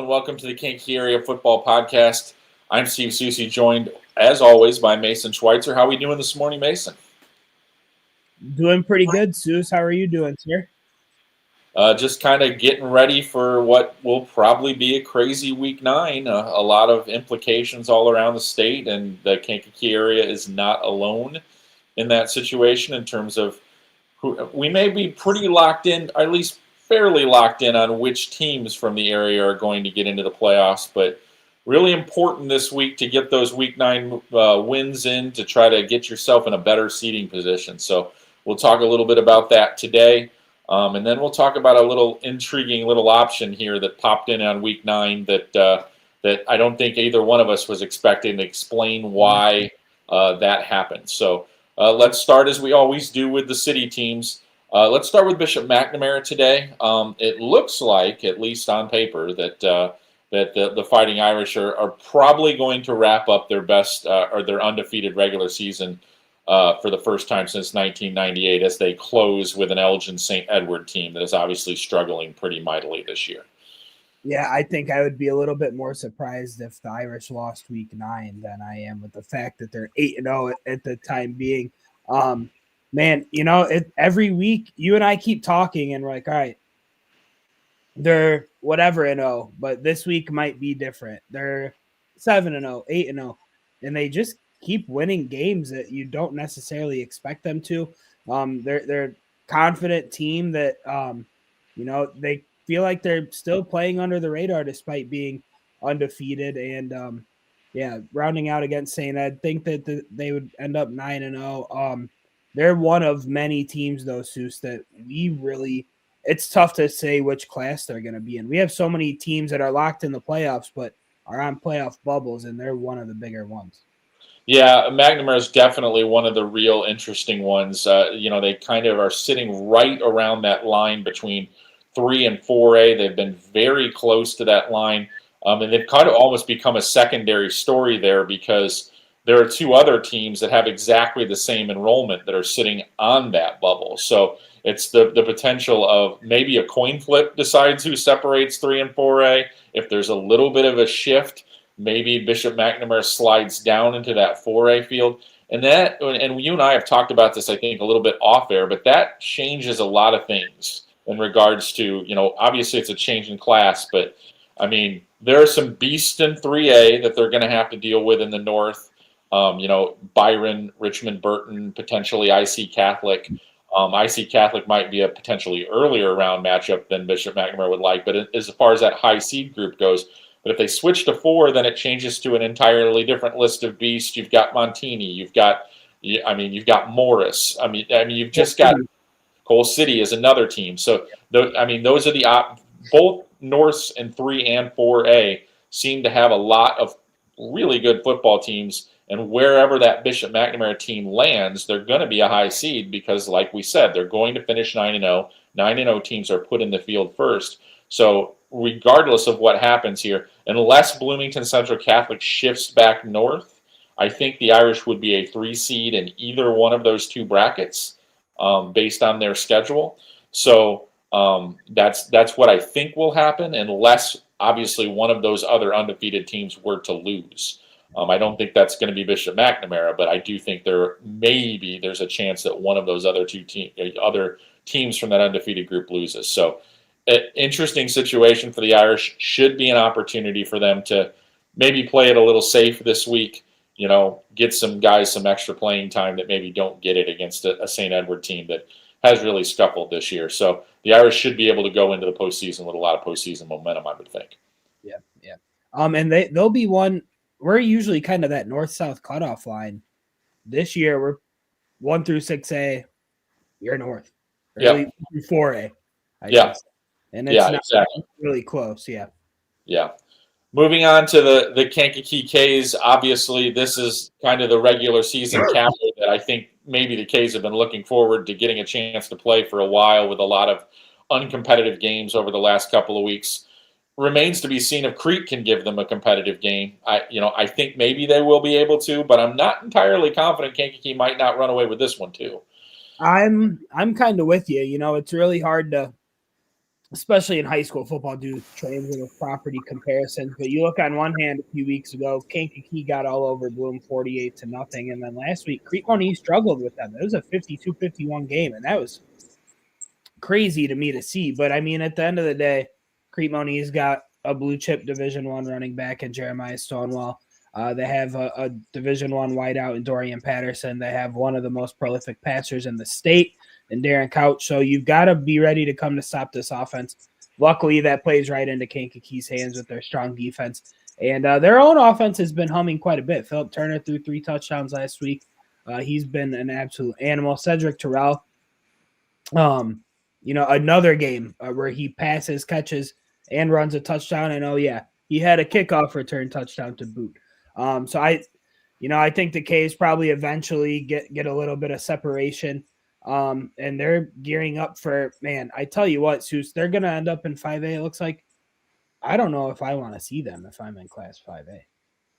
and welcome to the Kankakee Area Football Podcast. I'm Steve Soucie, joined, as always, by Mason Schweizer. How are we doing this morning, Mason? Doing pretty good, Seuss. How are you doing, sir? Just kind of getting ready for what will probably be a crazy Week 9. A lot of implications all around the state, and the Kankakee area is not alone in that situation in terms of who we may be pretty locked in, or at least fairly locked in on which teams from the area are going to get into the playoffs, but really important this week to get those Week 9 wins in to try to get yourself in a better seeding position. So we'll talk a little bit about that today, and then we'll talk about a little intriguing little option here that popped in on Week 9 that I don't think either one of us was expecting, to explain why that happened. So let's start, as we always do, with the city teams. Let's start with Bishop McNamara today. It looks like, at least on paper, that the Fighting Irish are probably going to wrap up their best or their undefeated regular season for the first time since 1998, as they close with an Elgin St. Edward team that is obviously struggling pretty mightily this year. Yeah, I think I would be a little bit more surprised if the Irish lost Week 9 than I am with the fact that they're 8-0 at the time being. Man, every week you and I keep talking and we're like, all right, they're whatever and 0, but this week might be different. They're 7-0, 8-0, and they just keep winning games that you don't necessarily expect them to. They're a confident team that they feel like they're still playing under the radar despite being undefeated. And rounding out against St. Ed, think that they would end up 9-0. They're one of many teams, though, Seuss, that it's tough to say which class they're going to be in. We have so many teams that are locked in the playoffs, but are on playoff bubbles, and they're one of the bigger ones. Yeah, McNamara is definitely one of the real interesting ones. They kind of are sitting right around that line between 3 and 4A. They've been very close to that line, and they've kind of almost become a secondary story there because there are two other teams that have exactly the same enrollment that are sitting on that bubble. So it's the potential of maybe a coin flip decides who separates 3 and 4A. If there's a little bit of a shift, maybe Bishop McNamara slides down into that 4A field. And you and I have talked about this, I think, a little bit off air, but that changes a lot of things in regards to, obviously it's a change in class, but I mean, there are some beasts in 3A that they're going to have to deal with in the north. Byron, Richmond, Burton, potentially IC Catholic. IC Catholic might be a potentially earlier round matchup than Bishop McNamara would like, but as far as that high seed group goes, but if they switch to 4, then it changes to an entirely different list of beasts. You've got Montini, you've got Morris. You've just got Coal City is another team. So, those are both Norths in 3 and 4A seem to have a lot of really good football teams. And wherever that Bishop McNamara team lands, they're going to be a high seed because, like we said, they're going to finish 9-0. 9-0 teams are put in the field first. So regardless of what happens here, unless Bloomington Central Catholic shifts back north, I think the Irish would be a 3 seed in either one of those two brackets based on their schedule. So that's what I think will happen, unless obviously one of those other undefeated teams were to lose. I don't think that's going to be Bishop McNamara, but I do think there's a chance that one of those other other teams from that undefeated group loses. So, an interesting situation for the Irish. Should be an opportunity for them to maybe play it a little safe this week. Get some guys some extra playing time that maybe don't get it against a St. Edward team that has really scuffled this year. So the Irish should be able to go into the postseason with a lot of postseason momentum, I would think. Yeah. And they'll be one. We're usually kind of that north-south cutoff line. This year, we're 1 through 6A. You're north. Early through 4A. And it's not exactly really close. Yeah. Moving on to the Kankakee K's, obviously this is kind of the regular season capper that I think maybe the K's have been looking forward to getting a chance to play for a while, with a lot of uncompetitive games over the last couple of weeks. Remains to be seen if Crete can give them a competitive game. I think maybe they will be able to, but I'm not entirely confident Kankakee might not run away with this one too. I'm kind of with you. It's really hard to especially in high school football, do triangular property comparisons. But you look on one hand, a few weeks ago, Kankakee got all over Bloom 48-0. And then last week, Crete-Monee struggled with them. It was a 52-51 game, and that was crazy to me to see. But I mean, at the end of the day, Crete-Monee's got a blue chip Division I running back in Jeremiah Stonewall. They have a Division I wideout in Dorian Patterson. They have one of the most prolific passers in the state in Darren Couch. So you've got to be ready to come to stop this offense. Luckily, that plays right into Kankakee's hands with their strong defense. And their own offense has been humming quite a bit. Philip Turner threw 3 touchdowns last week. He's been an absolute animal. Cedric Terrell, another game where he passes, catches, and runs a touchdown. And he had a kickoff return touchdown to boot. So I think the K's probably eventually get a little bit of separation. And they're gearing up for, man, I tell you what, Souce, they're going to end up in 5A. It looks like. I don't know if I want to see them if I'm in Class 5A.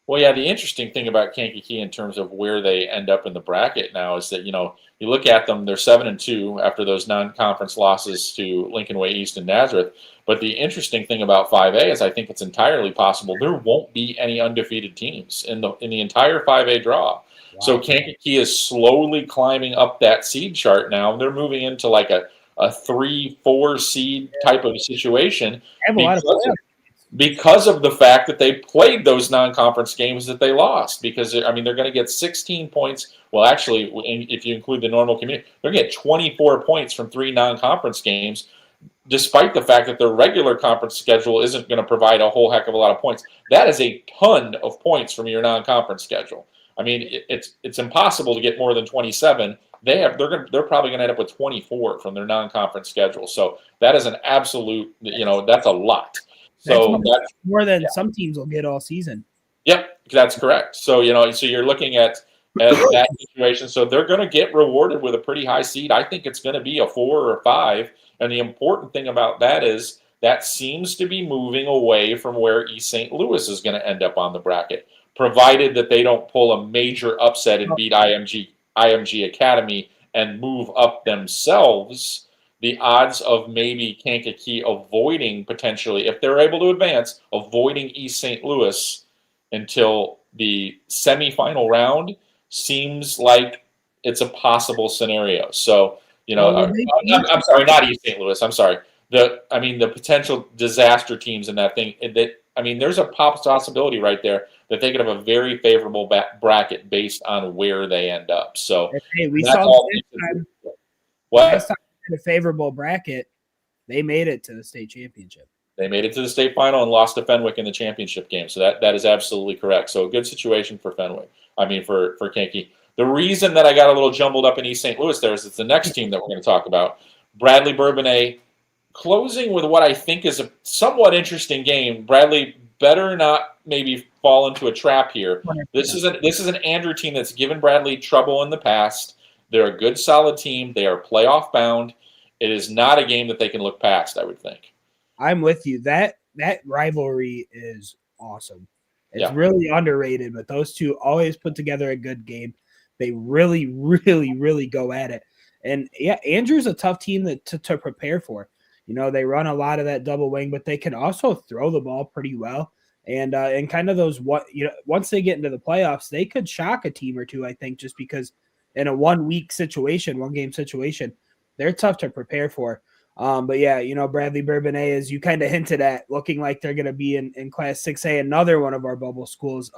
Well, yeah, the interesting thing about Kankakee in terms of where they end up in the bracket now is that, you look at them, they're 7-2 after those non-conference losses to Lincoln Way East and Nazareth. But the interesting thing about 5A is I think it's entirely possible there won't be any undefeated teams in the entire 5A draw. Wow. So Kankakee is slowly climbing up that seed chart now. They're moving into like a 3-4 seed type of situation. Because of the fact that they played those non-conference games that they lost. Because, they're going to get 16 points. Well, actually, if you include the normal community, they're going to get 24 points from 3 non-conference games, despite the fact that their regular conference schedule isn't going to provide a whole heck of a lot of points. That is a ton of points from your non-conference schedule. It's impossible to get more than 27. They're probably going to end up with 24 from their non-conference schedule. So that is an absolute, that's a lot. So that's more than some teams will get all season. Yep, that's correct. So you're looking at that situation. So they're going to get rewarded with a pretty high seed. I think it's going to be a 4 or a 5. And the important thing about that is that seems to be moving away from where East St. Louis is going to end up on the bracket, provided that they don't pull a major upset and beat IMG Academy and move up themselves. The odds of maybe Kankakee avoiding potentially, if they're able to advance, avoiding East St. Louis until the semifinal round seems like it's a possible scenario. So, I'm sorry, not East St. Louis. I'm sorry. The potential disaster teams in that thing. There's a possibility right there that they could have a very favorable bracket based on where they end up. So, we saw what? A favorable bracket, they made it to the state championship. They made it to the state final and lost to Fenwick in the championship game. So that is absolutely correct. So a good situation for Fenwick. For Kankakee. The reason that I got a little jumbled up in East St. Louis there is it's the next team that we're going to talk about. Bradley Bourbonnais closing with what I think is a somewhat interesting game. Bradley better not maybe fall into a trap here. This is an Andrew team that's given Bradley trouble in the past. They're a good, solid team. They are playoff bound. It is not a game that they can look past, I would think. I'm with you. That rivalry is awesome. It's really underrated, but those two always put together a good game. They really, really, really go at it. And, Andrew's a tough team to prepare for. They run a lot of that double wing, but they can also throw the ball pretty well. And kind of those once they get into the playoffs, they could shock a team or two, I think, just because – in a 1 game situation, they're tough to prepare for. But Bradley Bourbonnais, as you kind of hinted at, looking like they're going to be in Class 6A, another one of our bubble schools.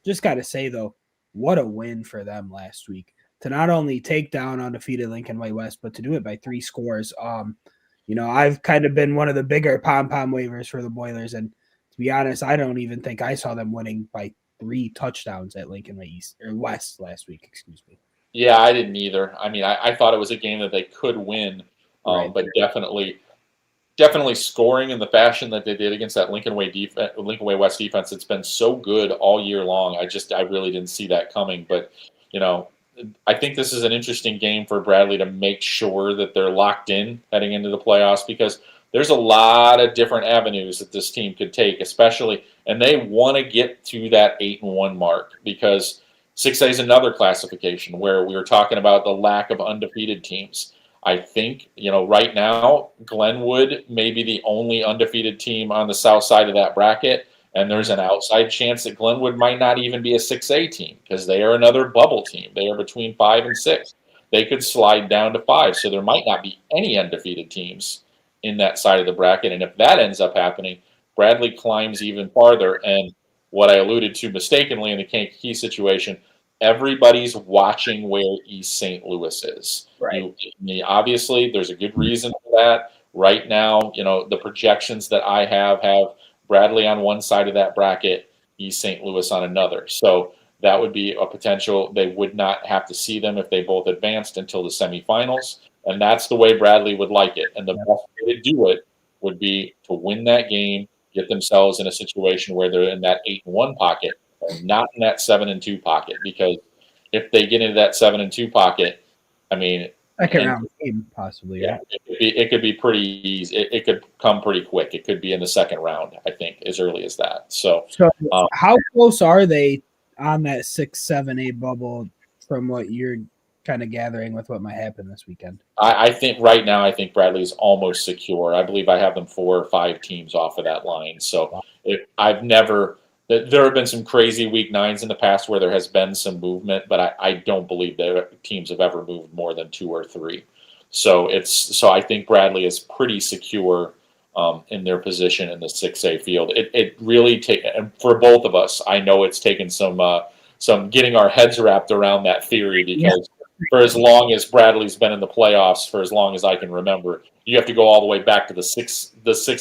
Just got to say, though, what a win for them last week to not only take down undefeated Lincoln Way West, but to do it by 3 scores. I've kind of been one of the bigger pom-pom waivers for the Boilers. And to be honest, I don't even think I saw them winning by 3 touchdowns at Lincoln Way East or West last week. Excuse me. Yeah, I didn't either. I thought it was a game that they could win, but definitely scoring in the fashion that they did against that Lincoln Way West defense. It's been so good all year long. I really didn't see that coming. But I think this is an interesting game for Bradley to make sure that they're locked in heading into the playoffs because there's a lot of different avenues that this team could take, especially, and they want to get to that 8-1 mark because 6A is another classification where we were talking about the lack of undefeated teams. I think, right now, Glenwood may be the only undefeated team on the south side of that bracket. And there's an outside chance that Glenwood might not even be a 6A team because they are another bubble team. They are between 5 and 6. They could slide down to 5. So there might not be any undefeated teams in that side of the bracket. And if that ends up happening, Bradley climbs even farther. And what I alluded to mistakenly in the Kankakee situation, everybody's watching where East St. Louis is. Right. Obviously, there's a good reason for that. Right now, the projections that I have Bradley on one side of that bracket, East St. Louis on another. So that would be a potential. They would not have to see them if they both advanced until the semifinals. And that's the way Bradley would like it. And the best way to do it would be to win that game, get themselves in a situation where they're in that 8-1 pocket and not in that 7-2 pocket. Because if they get into that 7-2 pocket, I mean, second round game possibly. Yeah, it could be pretty easy. It could come pretty quick. It could be in the second round, I think, as early as that. So how close are they on that 6-7-8 bubble from what you're kind of gathering with what might happen this weekend? I think right now, I think Bradley's almost secure. I believe I have them 4 or 5 teams off of that line. So there have been some crazy week 9s in the past where there has been some movement, but I don't believe that teams have ever moved more than 2 or 3. So I think Bradley is pretty secure in their position in the 6A field. It really and for both of us, I know it's taken some getting our heads wrapped around that theory because for as long as Bradley's been in the playoffs, for as long as I can remember, you have to go all the way back to the six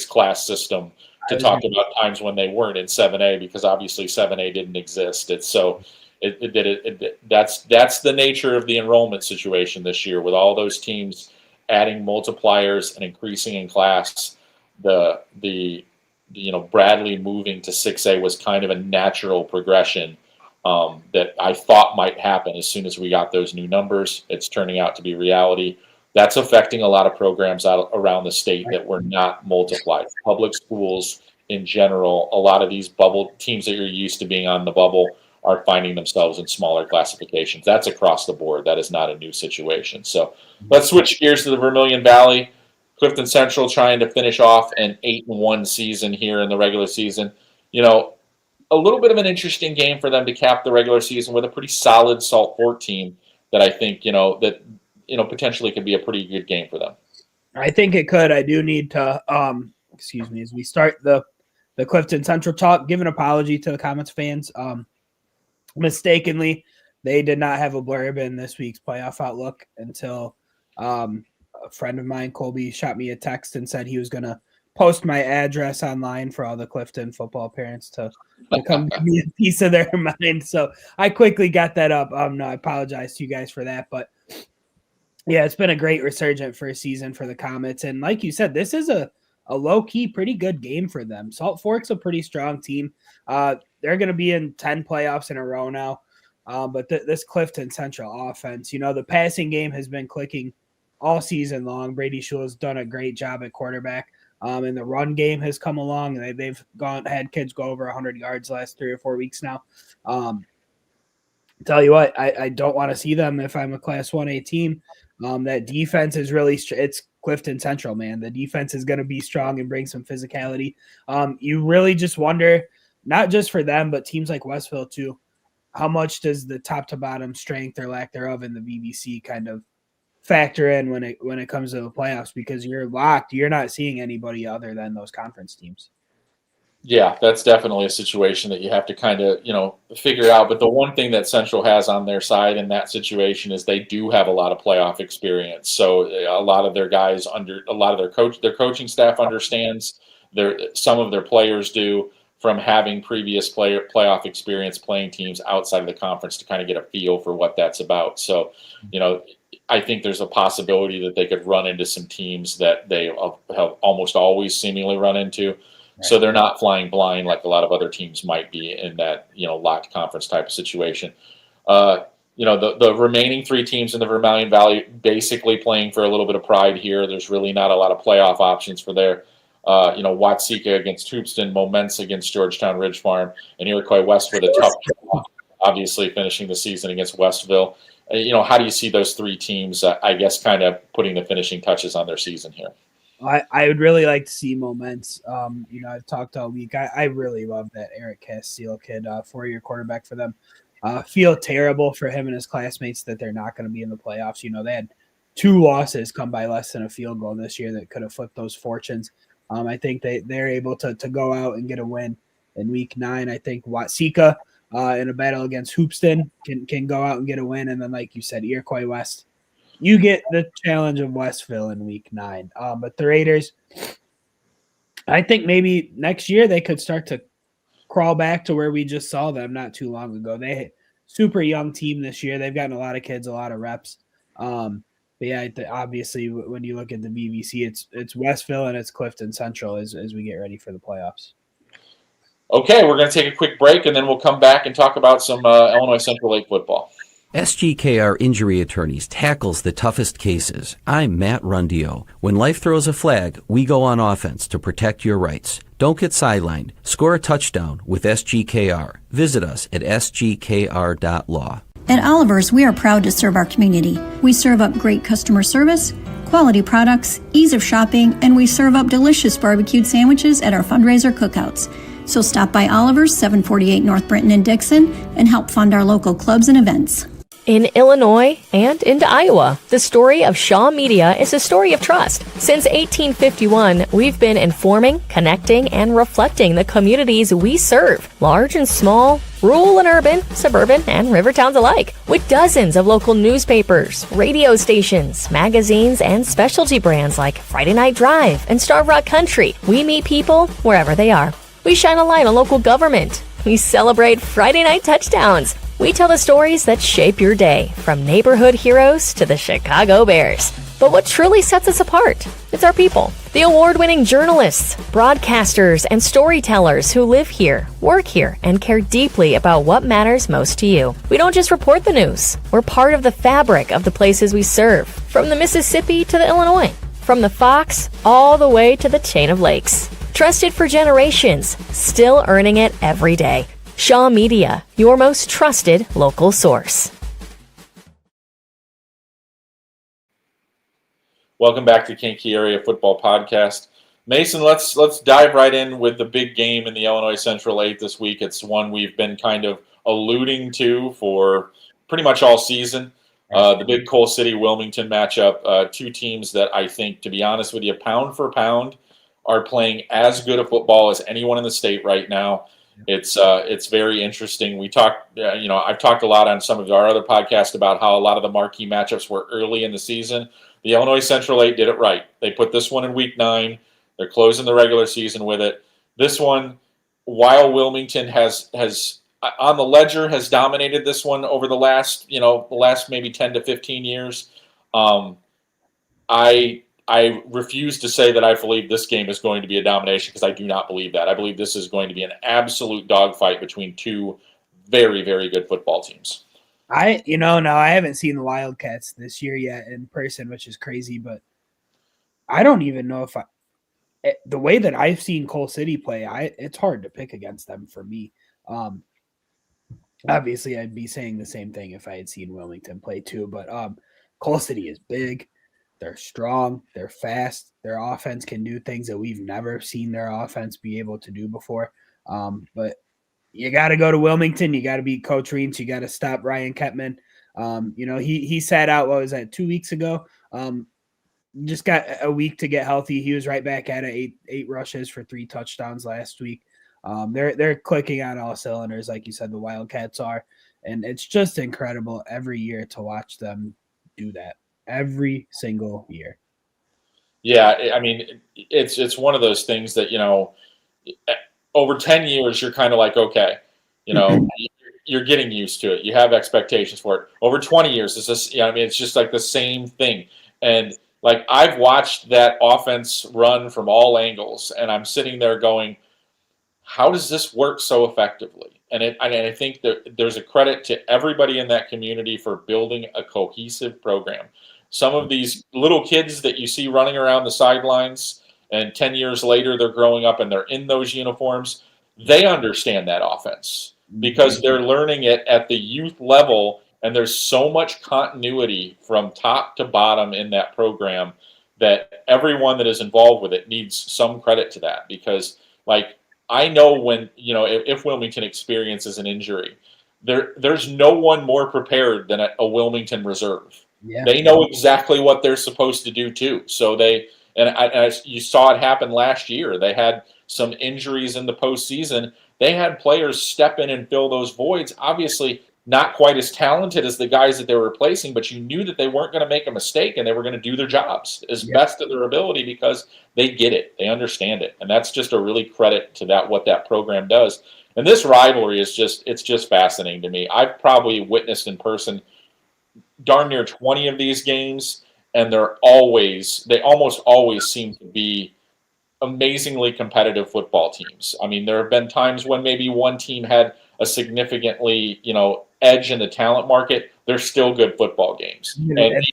class system to talk about times when they weren't in 7A because obviously 7A didn't exist. That's the nature of the enrollment situation this year with all those teams adding multipliers and increasing in class. Bradley moving to 6A was kind of a natural progression that I thought might happen as soon as we got those new numbers. It's turning out to be reality. That's affecting a lot of programs out around the state that were not multiplied. Public schools in general, a lot of these bubble teams that you're used to being on the bubble are finding themselves in smaller classifications. That's across the board. That is not a new situation. So let's switch gears to the Vermilion Valley. Clifton Central trying to finish off an 8-1 season here in the regular season. A little bit of an interesting game for them to cap the regular season with a pretty solid Salt Fork team that I think, potentially could be a pretty good game for them. I think it could. I do need to, as we start the Clifton Central talk, give an apology to the Comets fans. Mistakenly, they did not have a blurb in this week's playoff outlook until a friend of mine, Colby, shot me a text and said he was going to post my address online for all the Clifton football parents to come give me a piece of their mind. So I quickly got that up. No, I apologize to you guys for that, but yeah, it's been a great resurgent first season for the Comets. And like you said, this is a low-key pretty good game for them. Salt Fork's a pretty strong team. They're going to be in 10 playoffs in a row now. But this Clifton Central offense, the passing game has been clicking all season long. Brady Shule has done a great job at quarterback. And the run game has come along. They've had kids go over 100 yards the last 3 or 4 weeks now. Tell you what, I don't want to see them if I'm a Class 1A team. That defense is really it's Clifton Central, man. The defense is going to be strong and bring some physicality. You really just wonder, not just for them, but teams like Westville too, how much does the top to bottom strength or lack thereof in the VBC kind of factor in when it comes to the playoffs, because you're locked. You're not seeing anybody other than those conference teams. Yeah, that's definitely a situation that you have to kind of, figure out. But the one thing that Central has on their side in that situation is they do have a lot of playoff experience. So a lot of their guys their coaching staff understands. Some of their players do, from having previous playoff experience playing teams outside of the conference to kind of get a feel for what that's about. So, I think there's a possibility that they could run into some teams that they have almost always seemingly run into. So they're not flying blind like a lot of other teams might be in that, locked conference type of situation. The remaining 3 teams in the Vermilion Valley basically playing for a little bit of pride here. There's really not a lot of playoff options for there. Watseka against Hoopston, Moments against Georgetown Ridge Farm, and Iroquois West with a tough job, obviously finishing the season against Westville. how do you see those three teams, I guess, kind of putting the finishing touches on their season here? I would really like to see Moments. I've talked all week. I really love that Eric Castile kid, 4-year quarterback for them. Feel terrible for him and his classmates that they're not going to be in the playoffs. They had 2 losses come by less than a field goal this year that could have flipped those fortunes. I think they're able to go out and get a win in week 9. I think Watsika in a battle against Hoopston can go out and get a win. And then, like you said, Iroquois West, you get the challenge of Westville in week 9. But the Raiders, I think maybe next year they could start to crawl back to where we just saw them not too long ago. They super young team this year. They've gotten a lot of kids, a lot of reps. But yeah, obviously when you look at the VVC, it's Westville and it's Clifton Central as we get ready for the playoffs. Okay, we're going to take a quick break, and then we'll come back and talk about some Illinois Central Lake football. SGKR Injury Attorneys tackles the toughest cases. I'm Matt Rundio. When life throws a flag, we go on offense to protect your rights. Don't get sidelined. Score a touchdown with SGKR. Visit us at sgkr.law. At Oliver's, we are proud to serve our community. We serve up great customer service, quality products, ease of shopping, and we serve up delicious barbecued sandwiches at our fundraiser cookouts. So stop by Oliver's, 748 North Brenton and Dixon, and help fund our local clubs and events. In Illinois and into Iowa, the story of Shaw Media is a story of trust. Since 1851, we've been informing, connecting, and reflecting the communities we serve, large and small, rural and urban, suburban, and river towns alike, with dozens of local newspapers, radio stations, magazines, and specialty brands like Friday Night Drive and Starve Rock Country. We meet people wherever they are. We shine a light on local government. We celebrate Friday night touchdowns. We tell the stories that shape your day, from neighborhood heroes to the Chicago Bears. But what truly sets us apart? It's our people. The award-winning journalists, broadcasters, and storytellers who live here, work here, and care deeply about what matters most to you. We don't just report the news. We're part of the fabric of the places we serve, from the Mississippi to the Illinois, from the Fox all the way to the chain of lakes. Trusted for generations, still earning it every day. Shaw Media, your most trusted local source. Welcome back to Kankakee Area Football Podcast. Mason, let's dive right in with the big game in the Illinois Central 8 this week. It's one we've been kind of alluding to for pretty much all season. The big Coal City-Wilmington matchup, 2 teams that I think, to be honest with you, pound for pound, are playing as good a football as anyone in the state right now. It's very interesting. We talked, I've talked a lot on some of our other podcasts about how a lot of the marquee matchups were early in the season. The Illinois Central 8 did it right. They put this one in week 9. They're closing the regular season with it. This one, while Wilmington has on the ledger has dominated this one over the last maybe 10 to 15 years, I refuse to say that I believe this game is going to be a domination, because I do not believe that. I believe this is going to be an absolute dogfight between 2 very, very good football teams. I haven't seen the Wildcats this year yet in person, which is crazy, but I don't even know if the way that I've seen Coal City play, it's hard to pick against them for me. Obviously I'd be saying the same thing if I had seen Wilmington play too, but Coal City is big. They're strong. They're fast. Their offense can do things that we've never seen their offense be able to do before. But you got to go to Wilmington. You got to beat Coach Reams. You got to stop Ryan Ketman. He sat out, 2 weeks ago? Just got a week to get healthy. He was right back at it. 8 rushes for 3 touchdowns last week. They're clicking on all cylinders, like you said, the Wildcats are. And it's just incredible every year to watch them do that. Every single year. Yeah, I mean, it's one of those things that, over 10 years, you're kind of like, okay, you're getting used to it. You have expectations for it. Over 20 years, it's just like the same thing. And like, I've watched that offense run from all angles, and I'm sitting there going, how does this work so effectively? And I think that there's a credit to everybody in that community for building a cohesive program. Some of these little kids that you see running around the sidelines, and 10 years later they're growing up and they're in those uniforms, they understand that offense because they're learning it at the youth level And there's so much continuity from top to bottom in that program that everyone that is involved with it needs some credit to that, because like I know when, if Wilmington experiences an injury, there's no one more prepared than a Wilmington reserve. Yeah. They know exactly what they're supposed to do too. So you saw it happen last year. They had some injuries in the postseason. They had players step in and fill those voids. Obviously, not quite as talented as the guys that they were replacing, but you knew that they weren't going to make a mistake and they were going to do their jobs as best of their ability because they get it, they understand it, and that's just a really credit to what that program does. And this rivalry is just fascinating to me. I've probably witnessed in person darn near 20 of these games, and they almost always seem to be amazingly competitive football teams. I mean, there have been times when maybe one team had a significantly, edge in the talent market. They're still good football games, and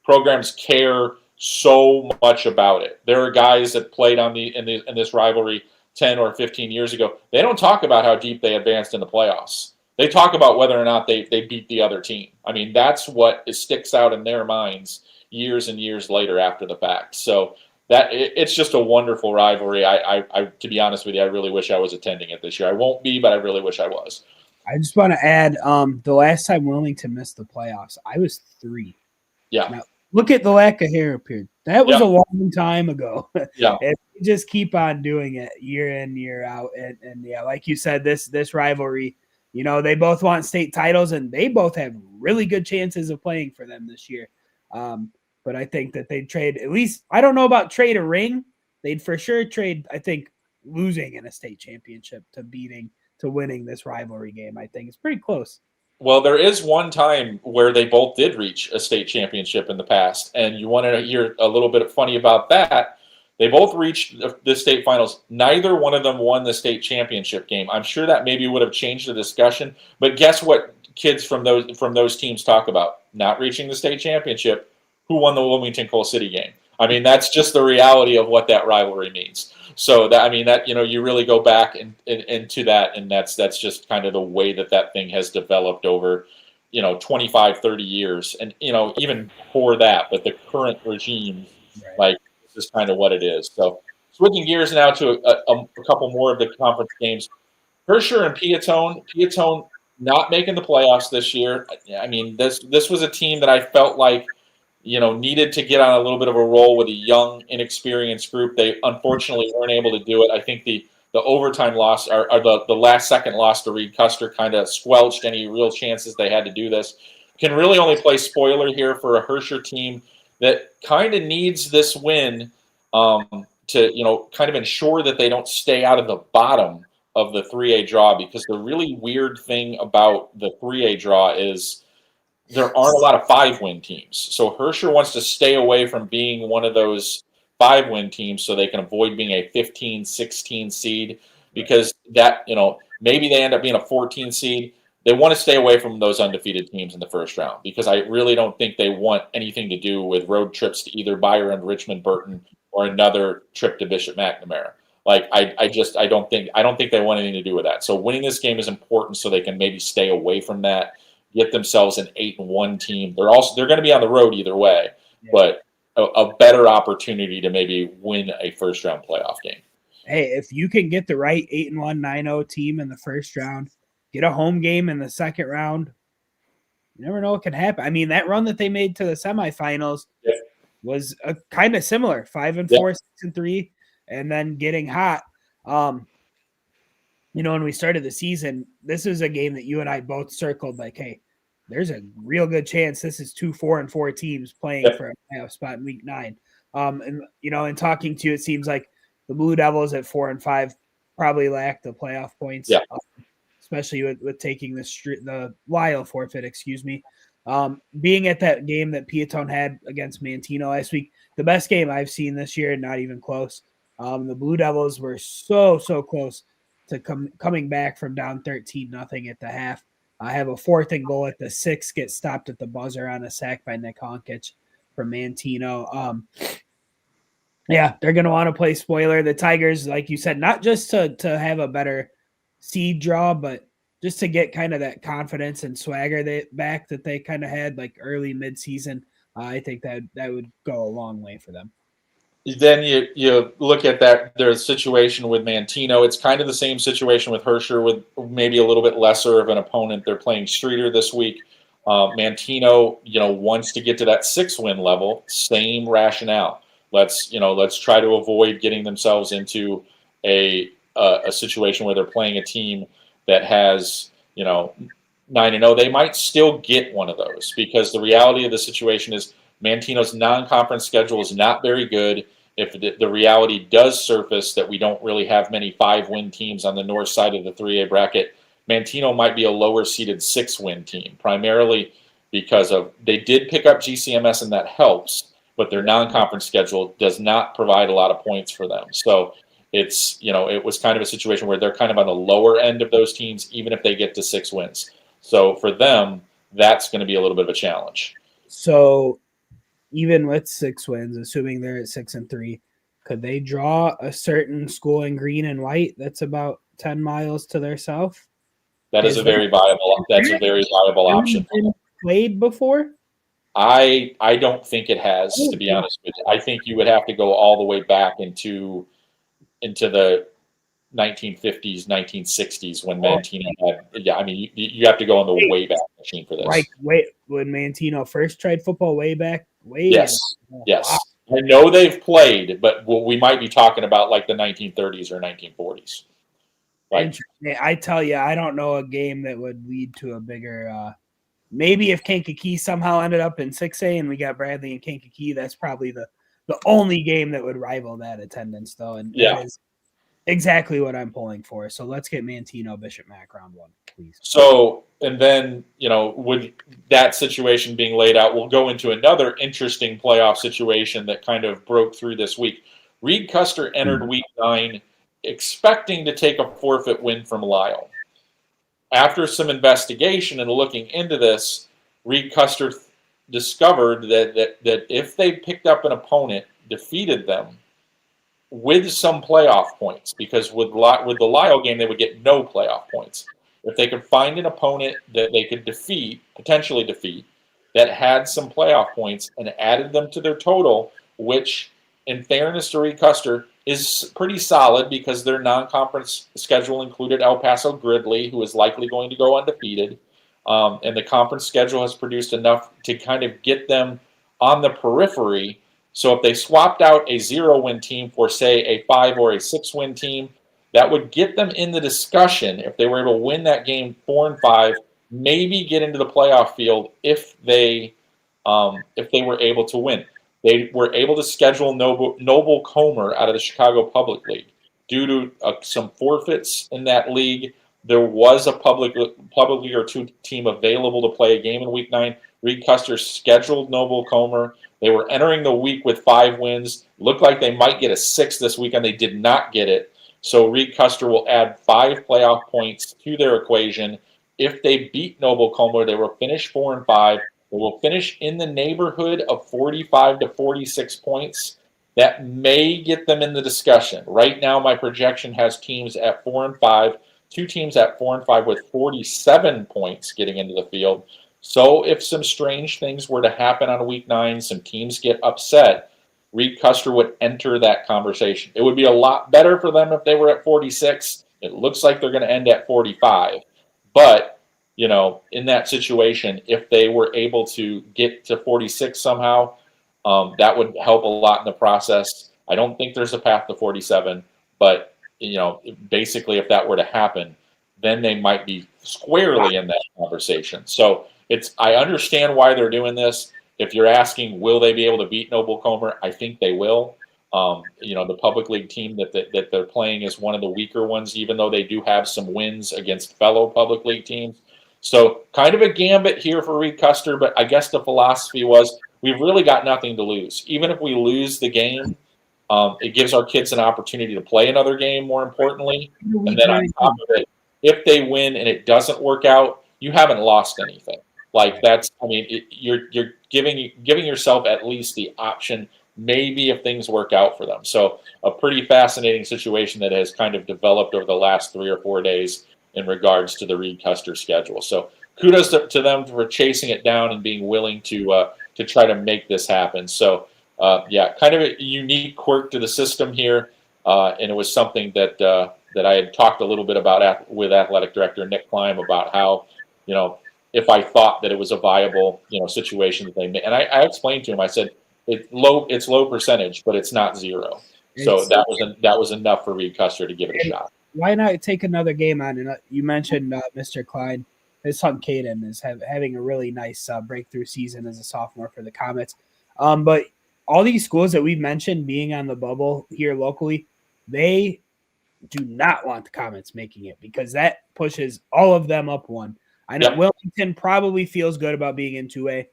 programs care so much about it. There are guys that played in this rivalry 10 or 15 years ago. They don't talk about how deep they advanced in the playoffs. They talk about whether or not they beat the other team. I mean, that's what sticks out in their minds years and years later after the fact. So it's just a wonderful rivalry. I to be honest with you, I really wish I was attending it this year. I won't be, but I really wish I was. I just want to add, the last time Wilmington missed the playoffs, I was 3. Yeah. Now, look at the lack of hair period. That was a long time ago. Yeah. And we just keep on doing it year in, year out. And yeah, like you said, this rivalry, they both want state titles and they both have really good chances of playing for them this year. But I think that they'd trade, at least, I don't know about trade a ring. They'd for sure trade, I think, losing in a state championship to winning this rivalry game. I think it's pretty close. Well, there is one time where they both did reach a state championship in the past, and you want to hear a little bit funny about that. They both reached the state finals. Neither one of them won the state championship game. I'm sure that maybe would have changed the discussion, but guess what kids from those teams talk about? Not reaching the state championship. Who won the Wilmington Coal City game? I mean, that's just the reality of what that rivalry means. So you really go back into that, and that's just kind of the way that thing has developed over, 25, 30 years. And, even before that, but the current regime, like, this is kind of what it is. So switching gears now to a couple more of the conference games. Herscher and Piatone not making the playoffs this year. I mean, this was a team that I felt like, needed to get on a little bit of a roll with a young, inexperienced group. They unfortunately weren't able to do it. I think the overtime loss or the last second loss to Reed Custer kind of squelched any real chances they had to do this. Can really only play spoiler here for a Herscher team that kind of needs this win to, kind of ensure that they don't stay out of the bottom of the 3A draw, because the really weird thing about the 3A draw is there aren't a lot of 5-win teams. So Herscher wants to stay away from being one of those 5-win teams so they can avoid being a 15, 16 seed, because that, maybe they end up being a 14 seed. They want to stay away from those undefeated teams in the first round, because I really don't think they want anything to do with road trips to either Byron, Richmond, Burton, or another trip to Bishop McNamara. Like, I don't think they want anything to do with that. So winning this game is important so they can maybe stay away from that, get themselves an 8-1 team. They're going to be on the road either way, but a better opportunity to maybe win a first round playoff game. Hey, if you can get the right 8-1, 9-0 team in the first round, get a home game in the second round, you never know what can happen. I mean, that run that they made to the semifinals was a kind of similar, 5-4, 6-3, and then getting hot. When we started the season, this is a game that you and I both circled like, hey, there's a real good chance this is 2 4-4 teams playing for a playoff spot in week 9. In talking to you, it seems like the Blue Devils at 4-5 probably lack the playoff points, especially with taking the Lyle forfeit, being at that game that Piatone had against Mantino last week, the best game I've seen this year, not even close. The Blue Devils were so close to coming back from down 13-0 at the half. I have a 4th and goal at the 6, get stopped at the buzzer on a sack by Nick Honkich from Mantino. They're going to want to play spoiler. The Tigers, like you said, not just to have a better seed draw, but just to get kind of that confidence and swagger back that they kind of had like early mid-season. I think that would go a long way for them. Then you look at that their situation with Mantino. It's kind of the same situation with Hersher, with maybe a little bit lesser of an opponent. They're playing Streeter this week. Mantino, wants to get to that 6-win level. Same rationale. Let's try to avoid getting themselves into a situation where they're playing a team that has 9-0. They might still get one of those, because the reality of the situation is Mantino's non-conference schedule is not very good. If the reality does surface that we don't really have many 5-win teams on the north side of the 3A bracket, Mantino might be a lower-seeded 6-win team, primarily because they did pick up GCMS, and that helps, but their non-conference schedule does not provide a lot of points for them. So it's, it was kind of a situation where they're kind of on the lower end of those teams, even if they get to 6 wins. So for them, that's going to be a little bit of a challenge. So even with 6 wins, assuming they're at 6-3, could they draw a certain school in green and white that's about 10 miles to their south? That's a very viable option. Played before? I don't think it has, to be honest with you. I think you would have to go all the way back into the 1950s, 1960s when Mantino had. Yeah, I mean, you have to go on the way back machine for this. Like when Mantino first tried football way back. Yes. I know they've played, but we might be talking about like the 1930s or 1940s. Right. I tell you, I don't know a game that would lead to a bigger. Maybe if Kankakee somehow ended up in 6A and we got Bradley and Kankakee, that's probably the only game that would rival that attendance, though. And that is exactly what I'm pulling for. So let's get Mantino, Bishop Mac round 1, please. So, and then, with that situation being laid out, we'll go into another interesting playoff situation that kind of broke through this week. Reed Custer entered week 9 expecting to take a forfeit win from Lisle. After some investigation and looking into this, Reed Custer discovered that if they picked up an opponent, defeated them with some playoff points, because with the Lisle game, they would get no playoff points. If they could find an opponent that they could potentially defeat, that had some playoff points and added them to their total, which, in fairness to Reed Custer, is pretty solid because their non-conference schedule included El Paso Gridley, who is likely going to go undefeated. And the conference schedule has produced enough to kind of get them on the periphery. So if they swapped out a 0-win team for, say, a 5 or a 6-win team, that would get them in the discussion if they were able to win that game 4-5, maybe get into the playoff field if they were able to win. They were able to schedule Noble Comer out of the Chicago Public League. Due to some forfeits in that league, there was a public league or 2 team available to play a game in week 9. Reed Custer scheduled Noble Comer. They were entering the week with 5 wins. Looked like they might get a 6 this weekend. They did not get it. So Reed Custer will add 5 playoff points to their equation. If they beat Noble Comer, they will finish 4-5. They will finish in the neighborhood of 45 to 46 points. That may get them in the discussion. Right now, my projection has teams at 4-5, 2 teams at 4-5 with 47 points getting into the field. So if some strange things were to happen on week 9, some teams get upset, Reed Custer would enter that conversation. It would be a lot better for them if they were at 46. It looks like they're going to end at 45. But in that situation, if they were able to get to 46 somehow, that would help a lot in the process. I don't think there's a path to 47, but, basically if that were to happen, then they might be squarely in that conversation. So I understand why they're doing this. If you're asking, will they be able to beat Noble Comer? I think they will. The public league team that they're playing is one of the weaker ones, even though they do have some wins against fellow public league teams. So kind of a gambit here for Reed Custer, but I guess the philosophy was we've really got nothing to lose. Even if we lose the game, it gives our kids an opportunity to play another game, more importantly. And then on top of it, if they win and it doesn't work out, you haven't lost anything. Like you're giving yourself at least the option, maybe if things work out for them. So a pretty fascinating situation that has kind of developed over the last 3 or 4 days. in regards to the Reed Custer schedule. So kudos to them for chasing it down and being willing to try to make this happen. So kind of a unique quirk to the system here, and it was something that I had talked a little bit about with athletic director Nick Klein about how, if I thought that it was a viable, situation that they made. And I explained to him, I said, it's low percentage, but it's not zero. So that was enough for Reed Custer to give it a shot. Why not take another game on? And you mentioned Mr. Klein. His son Caden is having a really nice breakthrough season as a sophomore for the Comets. But all these schools that we've mentioned being on the bubble here locally, they do not want the Comets making it because that pushes all of them up one. I know Wilmington probably feels good about being in 2A,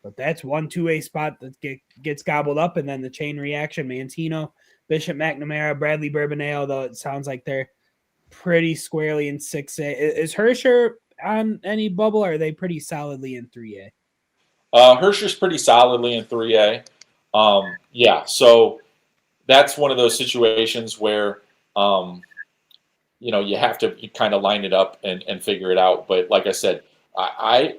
but that's one 2A spot that gets gobbled up, and then the chain reaction, Mantino, Bishop McNamara, Bradley Bourbonnais, although it sounds like they're pretty squarely in 6A. Is Herscher on any bubble, or are they pretty solidly in 3A? Herscher's pretty solidly in 3A. So that's one of those situations where you have to kind of line it up and figure it out. But like I said,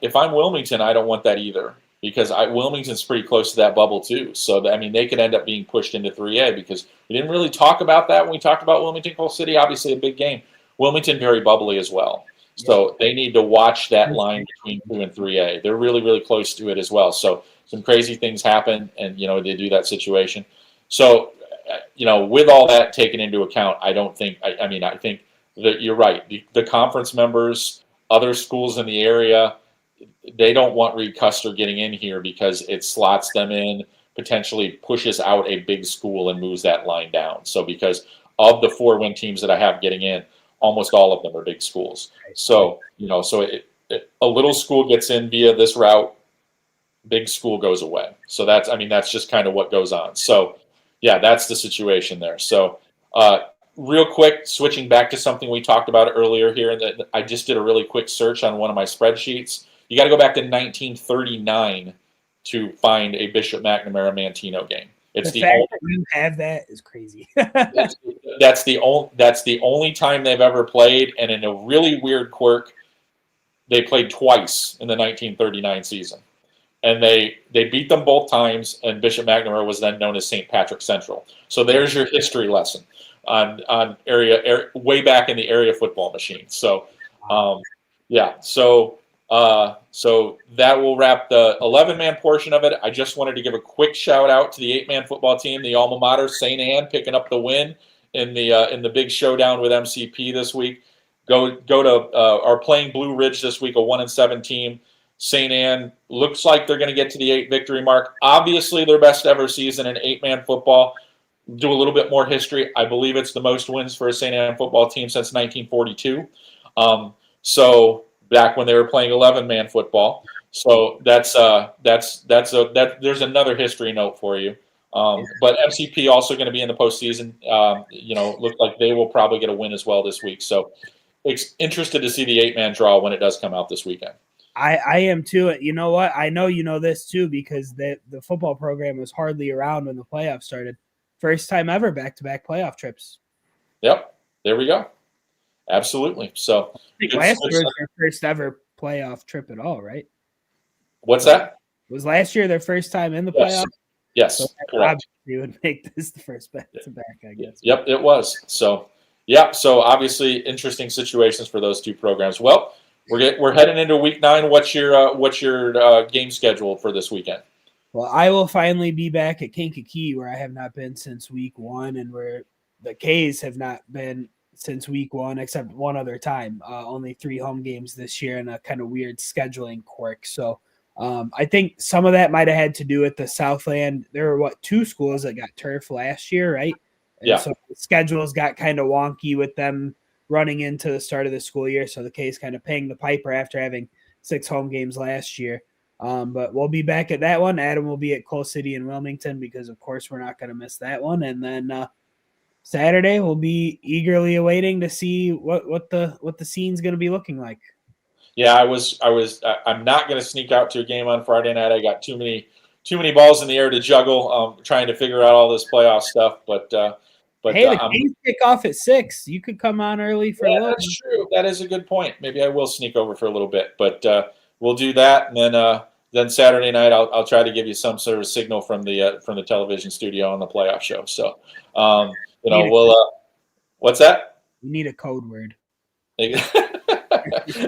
if I'm Wilmington, I don't want that either, because Wilmington's pretty close to that bubble too. So they could end up being pushed into 3A, because we didn't really talk about that when we talked about Wilmington Coal City. Obviously a big game. Wilmington very bubbly as well. So they need to watch that line between 2 and 3A. They're really, really close to it as well. So some crazy things happen, and they do that situation. So with all that taken into account, I think that you're right. The conference members, other schools in the area, they don't want Reed Custer getting in here because it slots them in, potentially pushes out a big school and moves that line down. So because of the 4-win teams that I have getting in, almost all of them are big schools. So, a little school gets in via this route, big school goes away. So that's just kind of what goes on. So, that's the situation there. So, real quick, switching back to something we talked about earlier here, and I just did a really quick search on one of my spreadsheets. You got to go back to 1939 to find a Bishop McNamara Mantino game. It's the fact that you have that is crazy. that's the only time they've ever played, and in a really weird quirk, they played twice in the 1939 season, and they beat them both times. And Bishop McNamara was then known as St. Patrick Central. So there's your history lesson on area way back in the area football machine. So so that will wrap the 11-man portion of it. I just wanted to give a quick shout out to the 8-man football team, the alma mater, St. Anne, picking up the win in the big showdown with MCP this week. Go to are playing Blue Ridge this week, a 1-7 team. St. Anne looks like they're going to get to the 8 victory mark. Obviously, their best ever season in 8-man football. Do a little bit more history. I believe it's the most wins for a St. Anne football team since 1942. So back when they were playing 11-man football. So there's another history note for you. But MCP also going to be in the postseason. Looks like they will probably get a win as well this week. So interested to see the 8-man draw when it does come out this weekend. I am too. You know what? I know you know this too, because the football program was hardly around when the playoffs started. First time ever back-to-back playoff trips. Yep. There we go. Absolutely. So last year was their first ever playoff trip at all, right? What's that? Was last year their first time in the playoffs? Yes, so correct. Obviously would make this the first back-to-back, I guess. Yep, it was. So, so obviously interesting situations for those two programs. Well, we're heading into week 9. What's your game schedule for this weekend? Well, I will finally be back at Kankakee, where I have not been since week 1, and where the K's have not been since week 1, except one other time. Only 3 home games this year, and a kind of weird scheduling quirk. So I think some of that might have had to do with the Southland. There were 2 schools that got turf last year, right? And so the schedules got kind of wonky with them running into the start of the school year. So the K's kind of paying the piper after having 6 home games last year. But we'll be back at that one. Adam will be at Coal City in Wilmington because, of course, we're not going to miss that one. And then Saturday we'll be eagerly awaiting to see what the scene's going to be looking like. Yeah, I'm not going to sneak out to a game on Friday night. I got too many balls in the air to juggle, trying to figure out all this playoff stuff. But But hey, the games kick off at 6. You could come on early for a little. That's true. That is a good point. Maybe I will sneak over for a little bit, but we'll do that, and then Saturday night I'll try to give you some sort of signal from the television studio on the playoff show. So we'll what's that? You need a code word.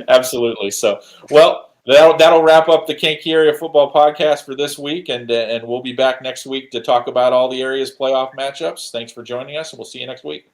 Absolutely. So, well, that'll wrap up the Kankakee Area Football Podcast for this week, and we'll be back next week to talk about all the area's playoff matchups. Thanks for joining us, and we'll see you next week.